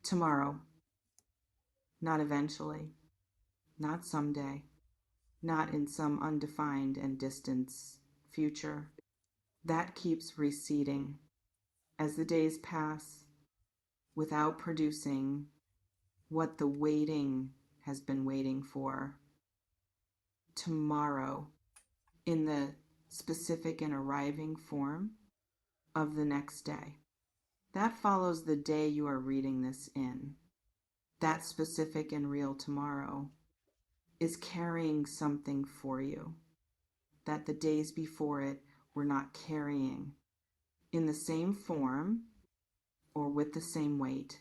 Tomorrow, not eventually, not someday, not in some undefined and distant future. That keeps receding as the days pass without producing what the waiting has been waiting for. Tomorrow, in the specific and arriving form of the next day. That follows the day you are reading this in. That specific and real tomorrow is carrying something for you that the days before it were not carrying in the same form or with the same weight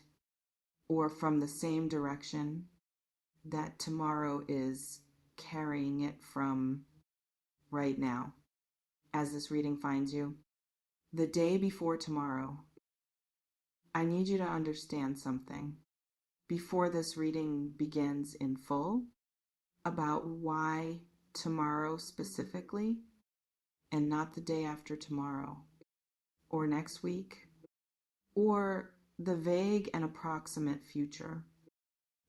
or from the same direction that tomorrow is carrying it from right now. As this reading finds you, the day before tomorrow, I need you to understand something before this reading begins in full about why tomorrow specifically and not the day after tomorrow or next week or the vague and approximate future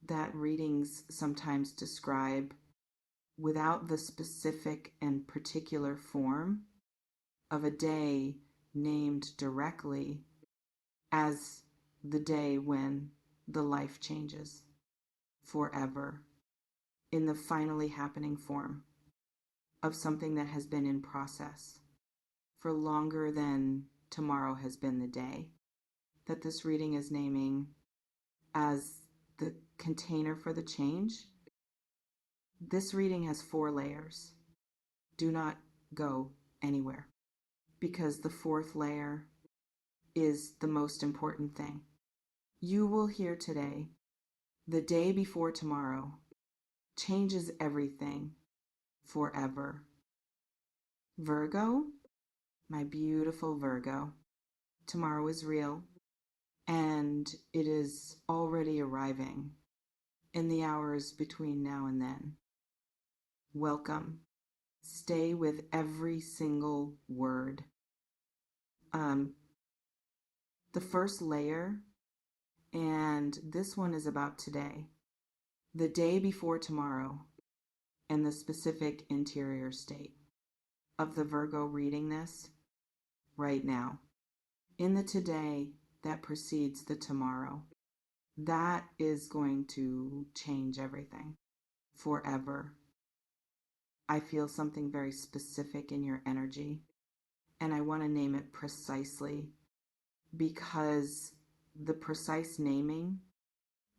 that readings sometimes describe without the specific and particular form of a day named directly as the day when the life changes forever in the finally happening form of something that has been in process for longer than tomorrow has been the day that this reading is naming as the container for the change. This reading has 4 layers. Do not go anywhere because the 4th layer is the most important thing. You will hear today, the day before tomorrow changes everything forever. Virgo, my beautiful Virgo, tomorrow is real and it is already arriving in the hours between now and then. Welcome. Stay with every single word. The first layer, and this one is about today, the day before tomorrow, and the specific interior state of the Virgo reading this right now. In the today that precedes the tomorrow, that is going to change everything forever. I feel something very specific in your energy, and I want to name it precisely because the precise naming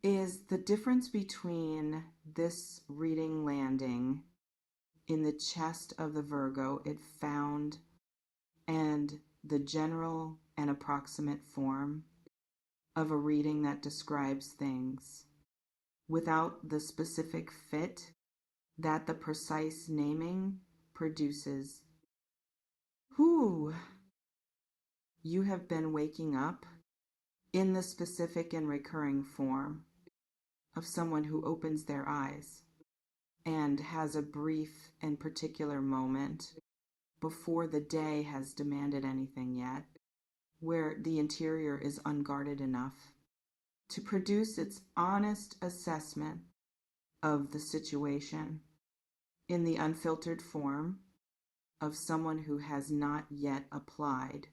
is the difference between this reading landing in the chest of the Virgo it found and the general and approximate form of a reading that describes things without the specific fit that the precise naming produces. Whew! You have been waking up in the specific and recurring form of someone who opens their eyes and has a brief and particular moment before the day has demanded anything yet, where the interior is unguarded enough to produce its honest assessment of the situation in the unfiltered form of someone who has not yet applied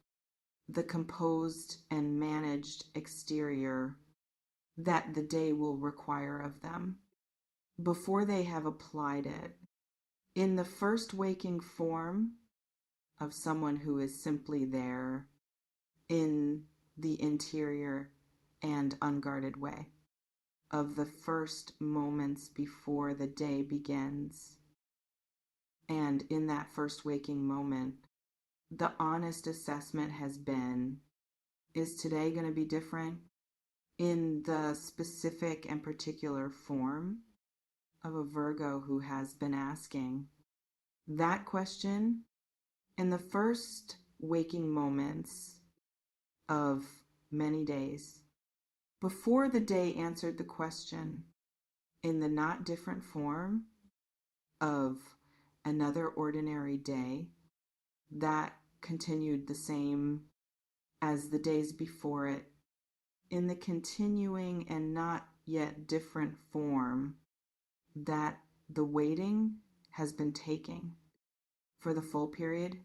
the composed and managed exterior that the day will require of them before they have applied it in the first waking form of someone who is simply there in the interior and unguarded way of the first moments before the day begins. And in that first waking moment, the honest assessment has been, is today going to be different in the specific and particular form of a Virgo who has been asking that question in the first waking moments of many days before the day answered the question in the not different form of another ordinary day that continued the same as the days before it in the continuing and not yet different form that the waiting has been taking for the full period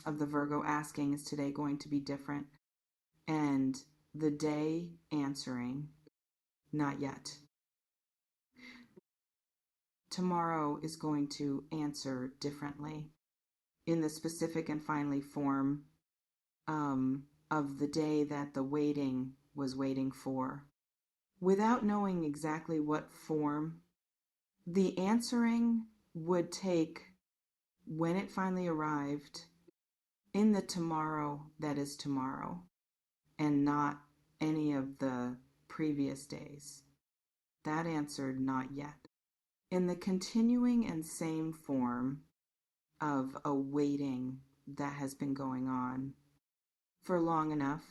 of the Virgo asking, is today going to be different? And the day answering, not yet. Tomorrow is going to answer differently in the specific and finally form of the day that the waiting was waiting for. Without knowing exactly what form the answering would take when it finally arrived in the tomorrow that is tomorrow, and not any of the previous days. That answered not yet. In the continuing and same form of a waiting that has been going on for long enough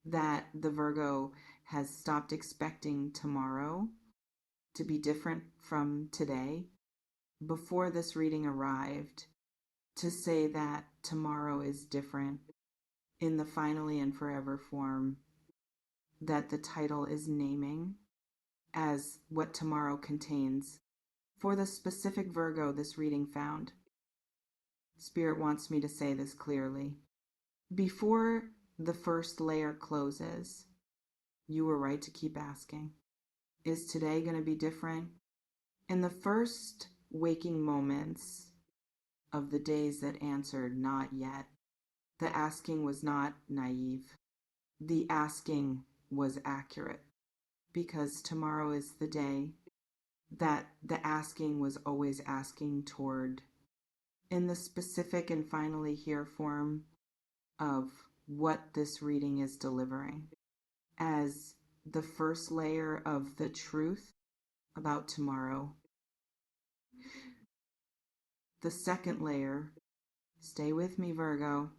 that the Virgo has stopped expecting tomorrow to be different from today before this reading arrived, to say that tomorrow is different in the finally and forever form that the title is naming as what tomorrow contains. For the specific Virgo this reading found, Spirit wants me to say this clearly. Before the first layer closes, you were right to keep asking. Is today going to be different? In the first waking moments of the days that answered not yet, the asking was not naive. The asking was accurate, because tomorrow is the day that the asking was always asking toward, in the specific and finally here form of what this reading is delivering as the first layer of the truth about tomorrow. The second layer, stay with me, Virgo,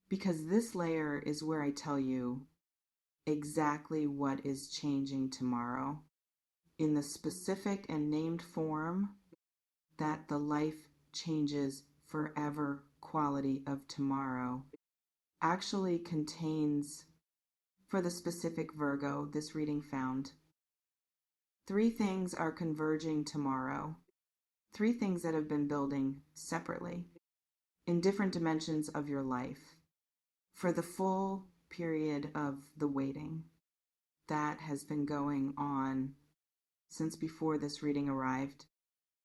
because this layer is where I tell you exactly what is changing tomorrow in the specific and named form that the life changes forever quality of tomorrow actually contains, for the specific Virgo this reading found. 3 things are converging tomorrow. 3 things that have been building separately in different dimensions of your life for the full period of the waiting that has been going on since before this reading arrived,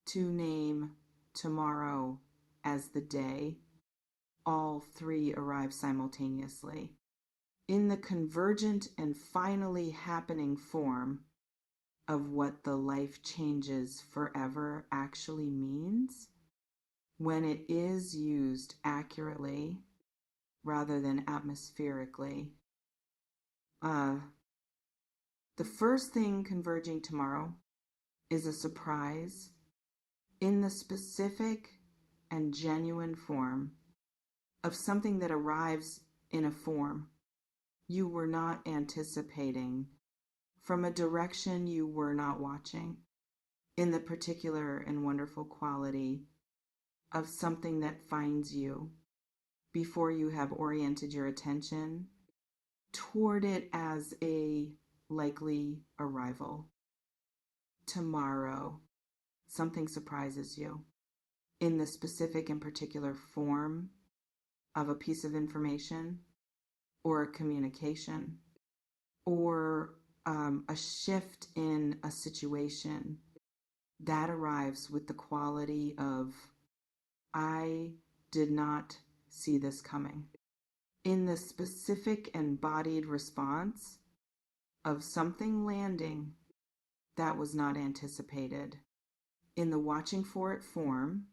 to name tomorrow as the day. All 3 arrive simultaneously in the convergent and finally happening form of what the life changes forever actually means when it is used accurately rather than atmospherically. The first thing converging tomorrow is a surprise in the specific and genuine form of something that arrives in a form you were not anticipating, from a direction you were not watching, in the particular and wonderful quality of something that finds you before you have oriented your attention toward it as a likely arrival. Tomorrow, something surprises you in the specific and particular form of a piece of information or a communication or a shift in a situation that arrives with the quality of, I did not see this coming. In the specific embodied response of something landing that was not anticipated, in the watching for it form,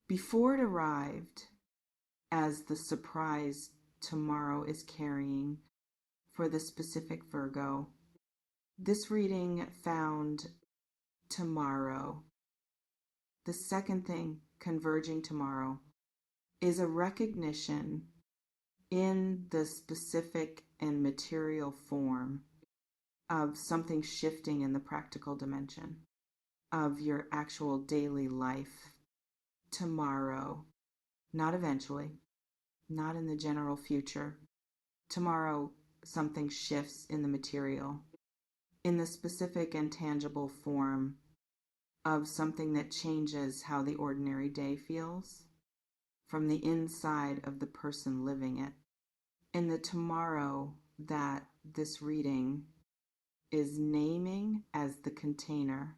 before it arrived as the surprise tomorrow is carrying for the specific Virgo. This reading found tomorrow. The second thing converging tomorrow is a recognition in the specific and material form of something shifting in the practical dimension of your actual daily life tomorrow, not eventually, not in the general future. Tomorrow something shifts in the material, in the specific and tangible form of something that changes how the ordinary day feels from the inside of the person living it. In the tomorrow that this reading is naming as the container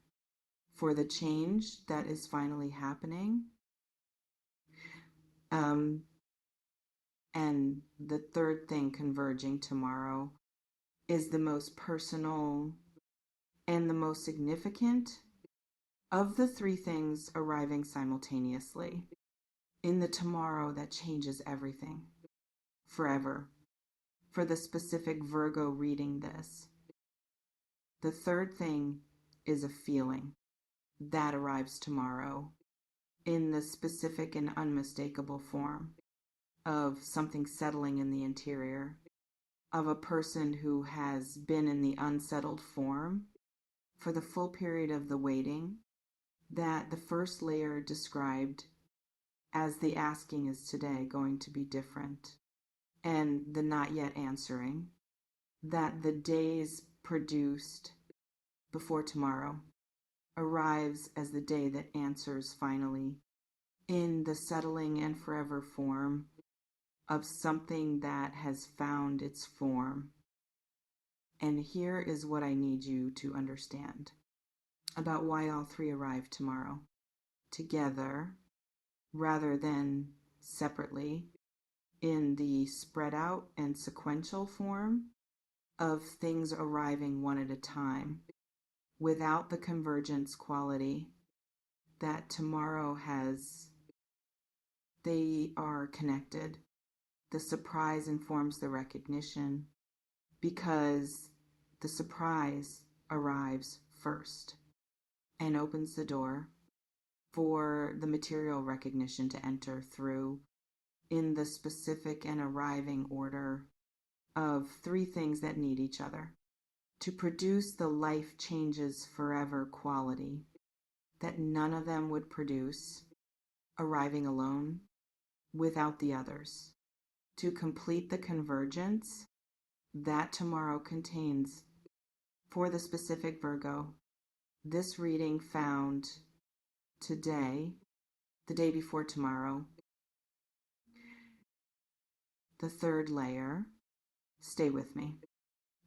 for the change that is finally happening. And the third thing converging tomorrow is the most personal and the most significant of the three things arriving simultaneously in the tomorrow that changes everything forever. For the specific Virgo reading this, the third thing is a feeling that arrives tomorrow in the specific and unmistakable form of something settling in the interior, of a person who has been in the unsettled form for the full period of the waiting that the first layer described as the asking is today going to be different, and the not yet answering that the days produced before tomorrow arrives as the day that answers finally in the settling and forever form of something that has found its form. And here is what I need you to understand about why all three arrive tomorrow together rather than separately in the spread out and sequential form of things arriving one at a time without the convergence quality that tomorrow has. They are connected. The surprise informs the recognition because the surprise arrives first and opens the door for the material recognition to enter through in the specific and arriving order of three things that need each other to produce the life changes forever quality that none of them would produce arriving alone without the others, to complete the convergence that tomorrow contains. For the specific Virgo, this reading found today, the day before tomorrow, the third layer. Stay with me,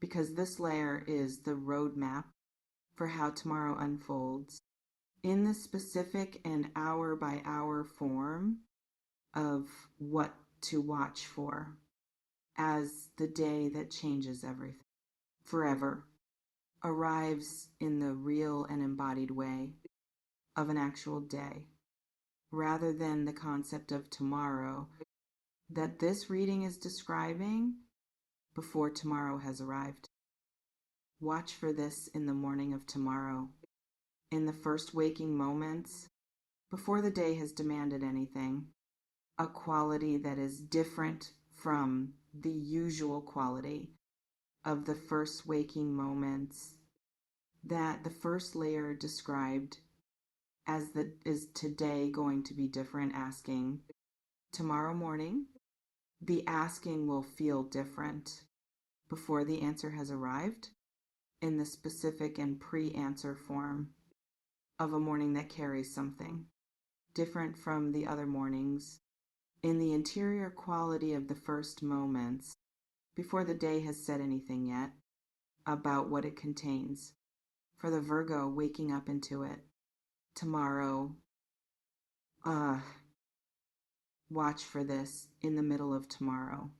because this layer is the roadmap for how tomorrow unfolds in the specific and hour by hour form of what to watch for as the day that changes everything forever arrives in the real and embodied way of an actual day, rather than the concept of tomorrow that this reading is describing before tomorrow has arrived. Watch for this in the morning of tomorrow, in the first waking moments, before the day has demanded anything, a quality that is different from the usual quality of the first waking moments that the first layer described as that is today going to be different asking. Tomorrow morning, the asking will feel different before the answer has arrived in the specific and pre-answer form of a morning that carries something different from the other mornings in the interior quality of the first moments before the day has said anything yet about what it contains. For the Virgo waking up into it tomorrow, watch for this in the middle of tomorrow.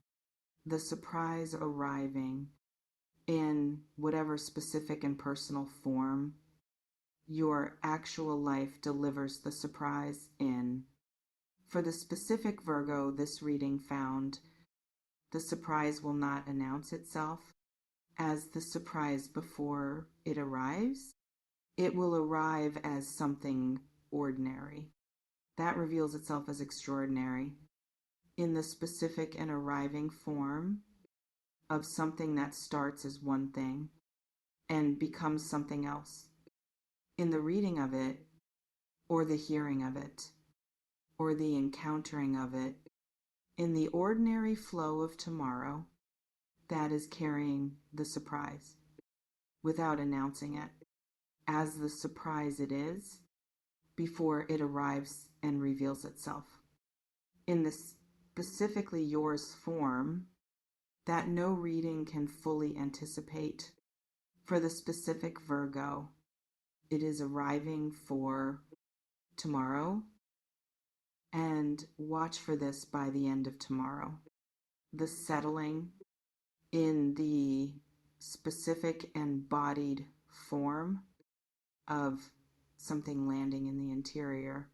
The surprise arriving in whatever specific and personal form your actual life delivers the surprise in. For the specific Virgo, this reading found the surprise will not announce itself as the surprise before it arrives. It will arrive as something ordinary that reveals itself as extraordinary in the specific and arriving form of something that starts as one thing and becomes something else. In the reading of it, or the hearing of it, or the encountering of it, in the ordinary flow of tomorrow, that is carrying the surprise without announcing it as the surprise it is before it arrives and reveals itself in the specifically yours form that no reading can fully anticipate. For the specific Virgo, it is arriving for tomorrow, and watch for this by the end of tomorrow. The settling in the specific embodied form of something landing in the interior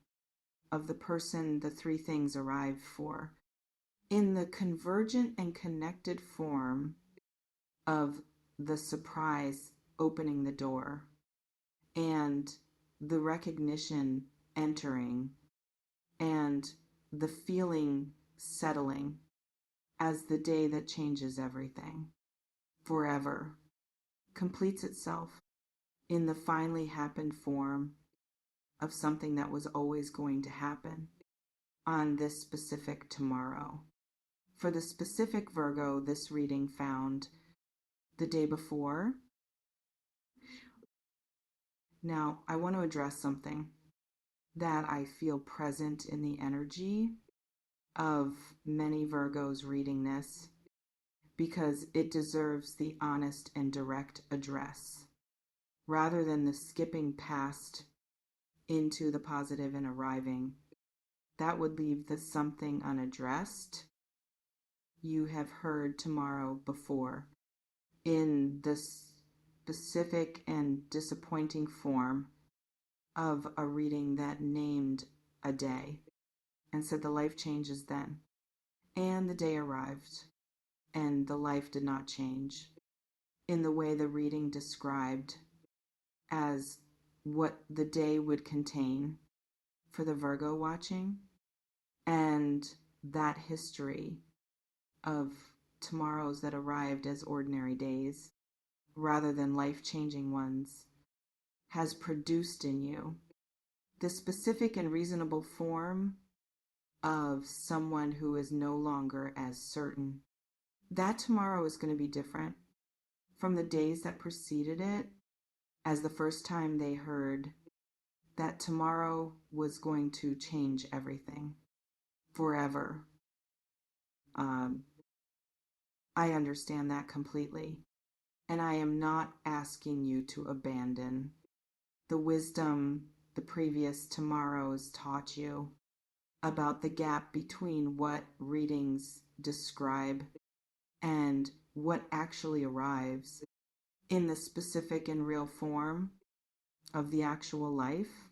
of the person the three things arrive for, in the convergent and connected form of the surprise opening the door and the recognition entering and the feeling settling as the day that changes everything forever completes itself in the finally happened form of something that was always going to happen on this specific tomorrow. For the specific Virgo, this reading found the day before. Now, I want to address something that I feel present in the energy of many Virgos reading this because it deserves the honest and direct address rather than the skipping past into the positive and arriving. That would leave the something unaddressed you have heard tomorrow before in the specific and disappointing form of a reading that named a day and said the life changes then. And the day arrived, and the life did not change in the way the reading described as what the day would contain for the Virgo watching, and that history of tomorrows that arrived as ordinary days rather than life-changing ones has produced in you the specific and reasonable form of someone who is no longer as certain. That tomorrow is going to be different from the days that preceded it, as the first time they heard that tomorrow was going to change everything forever. I understand that completely, and I am not asking you to abandon the wisdom the previous tomorrows taught you about the gap between what readings describe and what actually arrives in the specific and real form of the actual life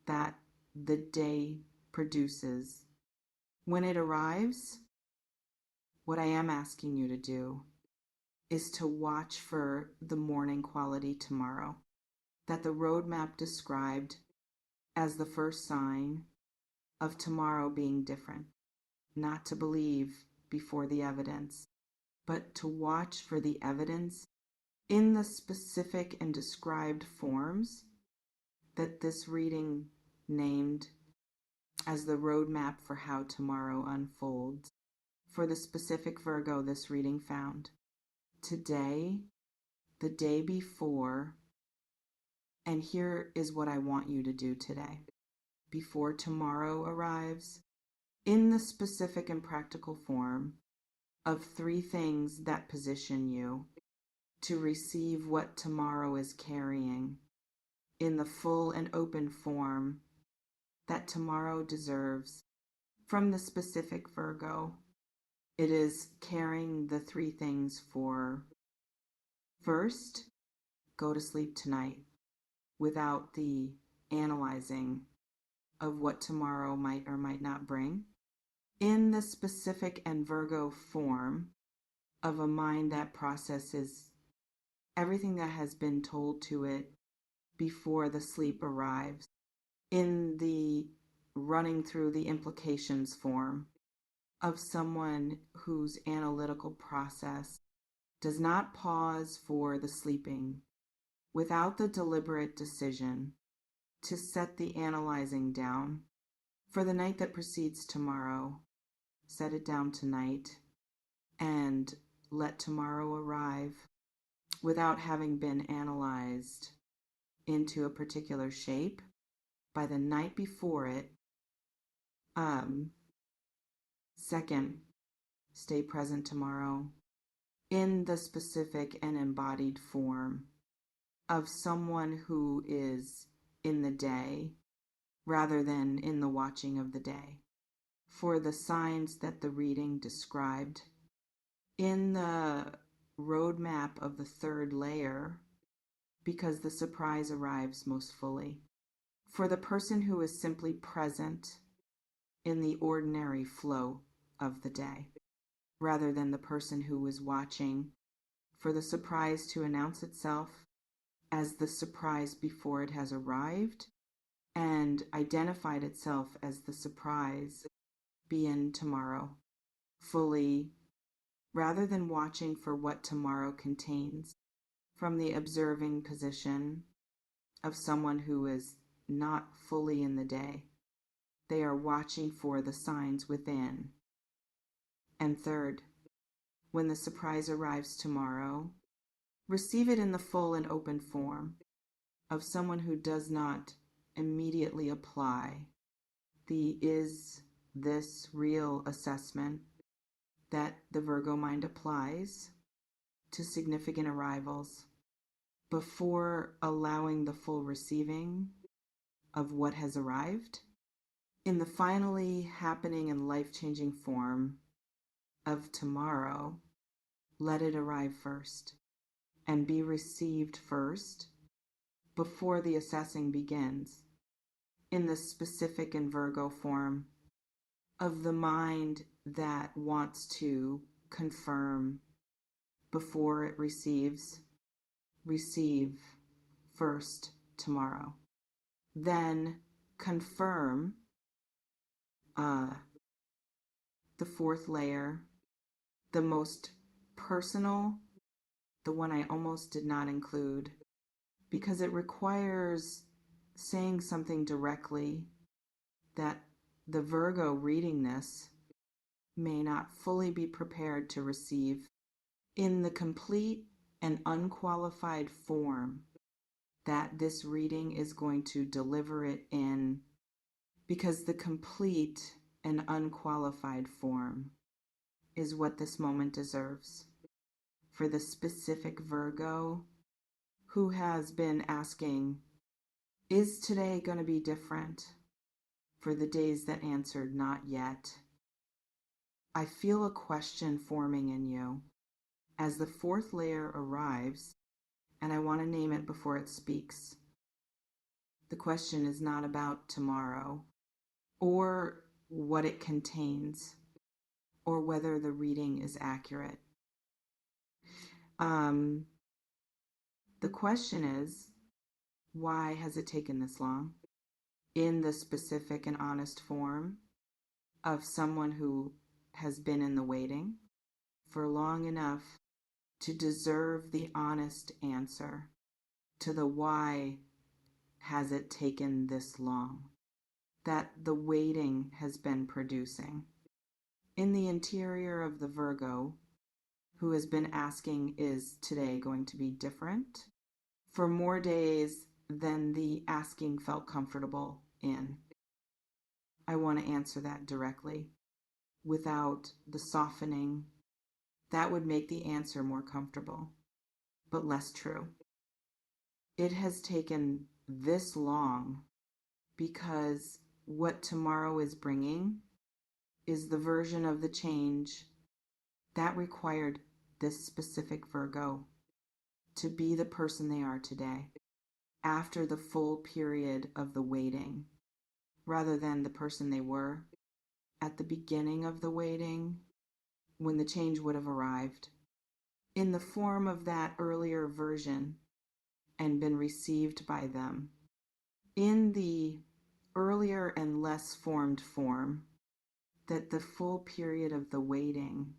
that the day produces. When it arrives, what I am asking you to do is to watch for the morning quality tomorrow that the roadmap described as the first sign of tomorrow being different. Not to believe before the evidence, but to watch for the evidence in the specific and described forms that this reading named as the roadmap for how tomorrow unfolds. For the specific Virgo, this reading found today, the day before, and here is what I want you to do today. Before tomorrow arrives, in the specific and practical form of three things that position you to receive what tomorrow is carrying in the full and open form that tomorrow deserves from the specific Virgo. It is carrying the three things for: first, go to sleep tonight without the analyzing of what tomorrow might or might not bring, in the specific and Virgo form of a mind that processes everything that has been told to it before the sleep arrives, in the running through the implications form of someone whose analytical process does not pause for the sleeping without the deliberate decision to set the analyzing down for the night that precedes tomorrow. Set it down tonight and let tomorrow arrive without having been analyzed into a particular shape by the night before it. Second, stay present tomorrow in the specific and embodied form of someone who is in the day rather than in the watching of the day. For the signs that the reading described in the roadmap of the third layer, because the surprise arrives most fully. For the person who is simply present in the ordinary flow of the day, rather than the person who is watching for the surprise to announce itself as the surprise before it has arrived and identified itself as the surprise being tomorrow, fully, rather than watching for what tomorrow contains from the observing position of someone who is not fully in the day. They are watching for the signs within. And third, when the surprise arrives tomorrow, receive it in the full and open form of someone who does not immediately apply the "is this real" assessment that the Virgo mind applies to significant arrivals before allowing the full receiving of what has arrived in the finally happening and life-changing form of tomorrow. Let it arrive first and be received first before the assessing begins in the specific and Virgo form of the mind that wants to confirm before it receives. Receive first tomorrow. Then confirm the fourth layer, the most personal, the one I almost did not include, because it requires saying something directly that the Virgo reading this may not fully be prepared to receive in the complete and unqualified form that this reading is going to deliver it in, because the complete and unqualified form is what this moment deserves. For the specific Virgo who has been asking, is today going to be different? For the days that answered not yet, I feel a question forming in you as the fourth layer arrives, and I want to name it before it speaks. The question is not about tomorrow or what it contains or whether the reading is accurate. The question is, why has it taken this long? In the specific and honest form of someone who has been in the waiting for long enough to deserve the honest answer to the why has it taken this long that the waiting has been producing. In the interior of the Virgo who has been asking, is today going to be different? For more days than the asking felt comfortable in. I want to answer that directly without the softening. That would make the answer more comfortable, but less true. It has taken this long because what tomorrow is bringing is the version of the change that required this specific Virgo to be the person they are today after the full period of the waiting, rather than the person they were at the beginning of the waiting when the change would have arrived in the form of that earlier version and been received by them in the earlier and less formed form that the full period of the waiting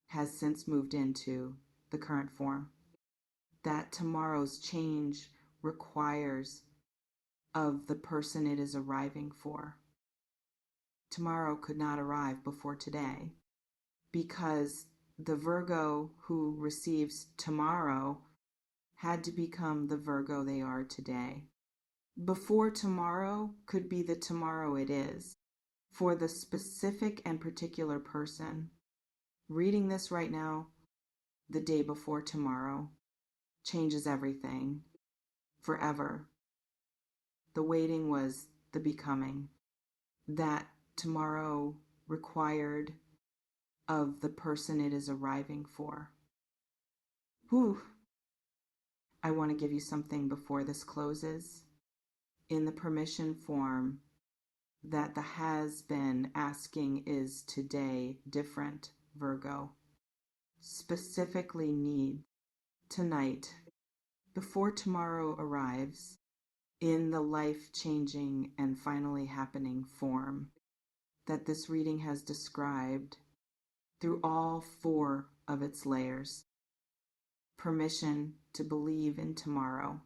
has since moved into the current form that tomorrow's change requires of the person it is arriving for. Tomorrow could not arrive before today because the Virgo who receives tomorrow had to become the Virgo they are today. Before tomorrow could be the tomorrow it is for the specific and particular person. Reading this right now, the day before tomorrow, changes everything forever. The waiting was the becoming that tomorrow required of the person it is arriving for. Whew. I want to give you something before this closes. In the permission form that the has been asking is today different, Virgo. Specifically need tonight, before tomorrow arrives, in the life-changing and finally happening form that this reading has described through all 4 of its layers. Permission to believe in tomorrow,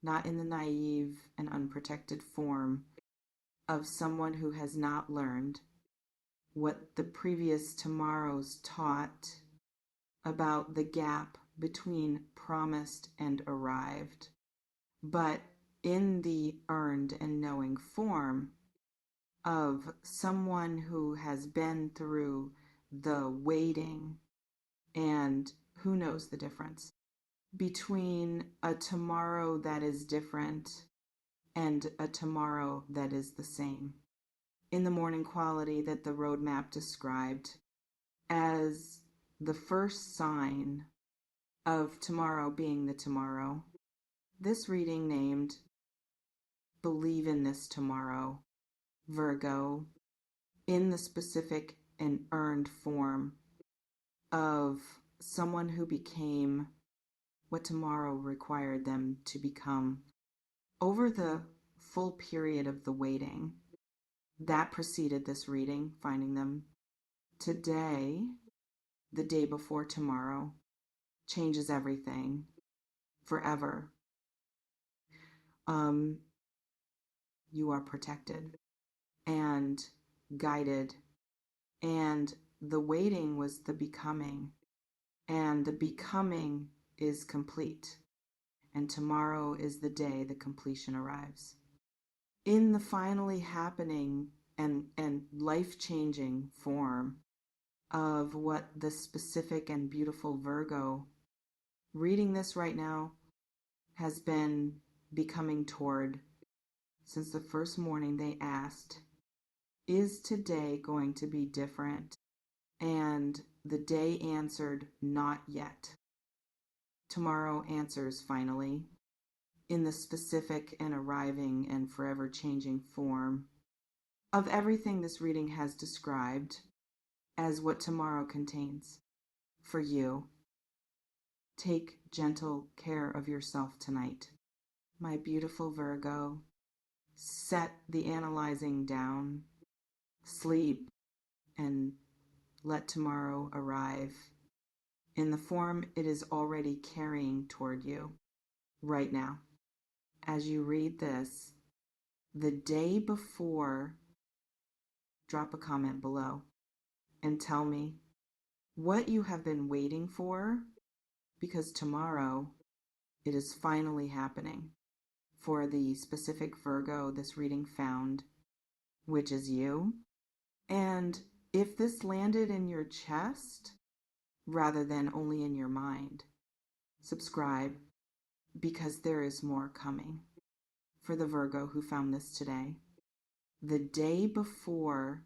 not in the naive and unprotected form of someone who has not learned what the previous tomorrows taught about the gap between promised and arrived, but in the earned and knowing form of someone who has been through the waiting and who knows the difference between a tomorrow that is different and a tomorrow that is the same. In the morning quality that the roadmap described as the first sign of tomorrow being the tomorrow, this reading named Believe in This Tomorrow, Virgo, in the specific and earned form of someone who became what tomorrow required them to become over the full period of the waiting that preceded this reading, finding them today, the day before tomorrow, changes everything forever. You are protected and guided, and the waiting was the becoming, and the becoming is complete, and tomorrow is the day the completion arrives. In the finally happening and life-changing form of what the specific and beautiful Virgo reading this right now has been becoming toward since the first morning they asked, is today going to be different? And the day answered, not yet. Tomorrow answers finally, in the specific and arriving and forever changing form of everything this reading has described as what tomorrow contains for you. Take gentle care of yourself tonight. My beautiful Virgo, set the analyzing down, sleep, and let tomorrow arrive in the form it is already carrying toward you right now. As you read this, the day before, drop a comment below and tell me what you have been waiting for, because tomorrow it is finally happening for the specific Virgo this reading found, which is you. And if this landed in your chest rather than only in your mind, subscribe, because there is more coming for the Virgo who found this today. The day before